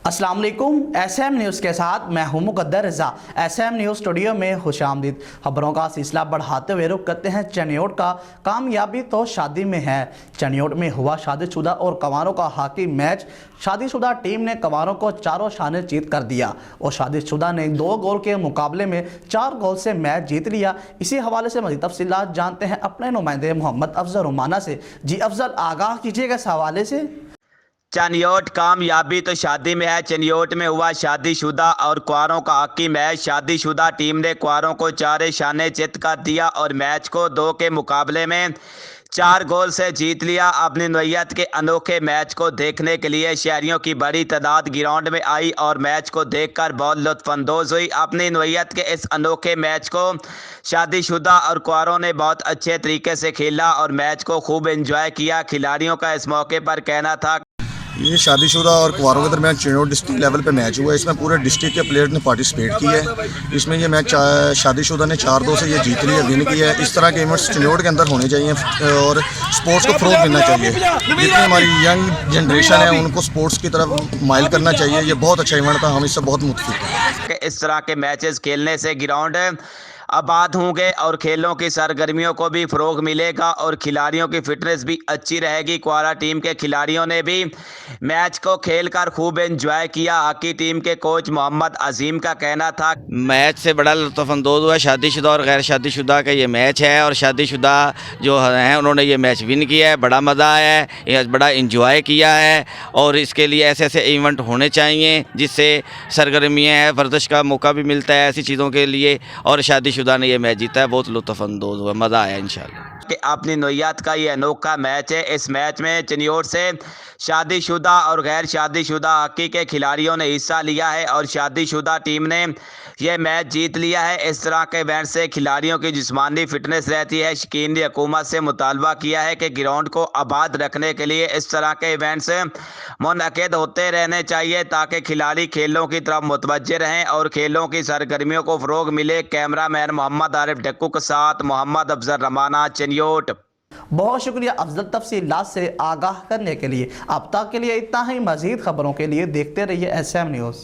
अस्सलाम वालेकुम। SM news के साथ मैं हूं मुकद्दर रज़ा। एसएम न्यूज़ स्टूडियो में खुशामदीद। खबरों का सिलसिला बढ़ाते हुए रुख करते हैं चनियोट का। कामयाबी तो शादी में है। चनियोट में हुआ शादीशुदा और कंवारों का हॉकी मैच। शादीशुदा टीम ने कंवारों को चारों शाने जीत कर दिया और शादीशुदा ने 2 गोल के मुकाबले में 4 गोल से मैच जीत लिया। इसी हवाले से मज़ीद तफसीलात जानते हैं अपने नुमाइंदे मोहम्मद अफजल रुमाना से। जी अफजल, आगाह कीजिएगा इस हवाले से। चनियोट कामयाबी तो शादी में है। चनियोट में हुआ शादीशुदा और कुंवारों का हॉकी मैच। शादीशुदा टीम ने कुंवारों को 4 शाने चित कर दिया और मैच को 2 के मुकाबले में 4 गोल से जीत लिया। अपनी नौयत के अनोखे मैच को देखने के लिए शहरियों की बड़ी तादाद ग्राउंड में आई और मैच को देखकर बहुत लुत्फानंदोज हुई। अपनी नौयत के इस अनोखे मैच को शादीशुदा और कुंवारों ने बहुत अच्छे तरीके से खेला और मैच को खूब एंजॉय किया। खिलाड़ियों का इस मौके पर कहना था, ये शादीशुदा और कुंवारों के दरमियान चिनियोट डिस्ट्रिक्ट लेवल पे मैच हुआ है। इसमें पूरे डिस्ट्रिक्ट के प्लेयर्स ने पार्टिसिपेट किया है। इसमें ये मैच शादीशुदा ने 4-2 से ये जीत लिया, विन किया है। इस तरह के इवेंट्स चिनियोट के अंदर होने चाहिए और स्पोर्ट्स को फ़रोग़ देना चाहिए। जितनी हमारी यंग जनरेशन है उनको स्पोर्ट्स की तरफ माइल करना चाहिए। ये बहुत अच्छा इवेंट था, हम इससे बहुत मुतफिक हैं। इस तरह के मैचेस खेलने से ग्राउंड आबाद होंगे और खेलों की सरगर्मियों को भी फ़रोग़ मिलेगा और खिलाड़ियों की फिटनेस भी अच्छी रहेगी। कुंवारा टीम के खिलाड़ियों ने भी मैच को खेलकर खूब एंजॉय किया। हॉकी टीम के कोच मोहम्मद अजीम का कहना था, मैच से बड़ा लुत्फ़अंदोज़ हुआ। शादीशुदा और गैर शादीशुदा का ये मैच है और शादीशुदा जो हैं उन्होंने ये मैच विन किया है। बड़ा मज़ा आया है, बड़ा इंजॉय किया है और इसके लिए ऐसे ऐसे इवेंट होने चाहिए जिससे सरगर्मियाँ हैं, वर्जिश का मौका भी मिलता है ऐसी चीज़ों के लिए। और शादीशुदा ने ये मैच जीता है, बहुत लुत्फ़अंदोज़ हुआ, मज़ा आया इंशाल्लाह। कि अपनी नौयत का ये अनोखा मैच है। इस मैच में चिनियोट से शादीशुदा और गैर शादीशुदा हॉकी के खिलाड़ियों ने हिस्सा लिया है और शादीशुदा टीम ने यह मैच जीत लिया है। इस तरह के इवेंट से खिलाड़ियों की जिस्मानी फिटनेस रहती है। शकीन ने हुकूमत से मुतालबा किया है कि ग्राउंड को आबाद रखने के लिए इस तरह के इवेंट्स मुनअक़िद होते रहने चाहिए ताकि खिलाड़ी खेलों की तरफ मुतवज्जे रहें और खेलों की सरगर्मियों को फ़रोग़ मिले। कैमरा मैन मोहम्मद आरिफ डक्कू के साथ मोहम्मद अफजल रमाना, चनियोट। बहुत शुक्रिया अफजल, तफसीलात से आगाह करने के लिए। अब तक के लिए इतना ही। मजीद खबरों के लिए देखते रहिए एसएम न्यूज़।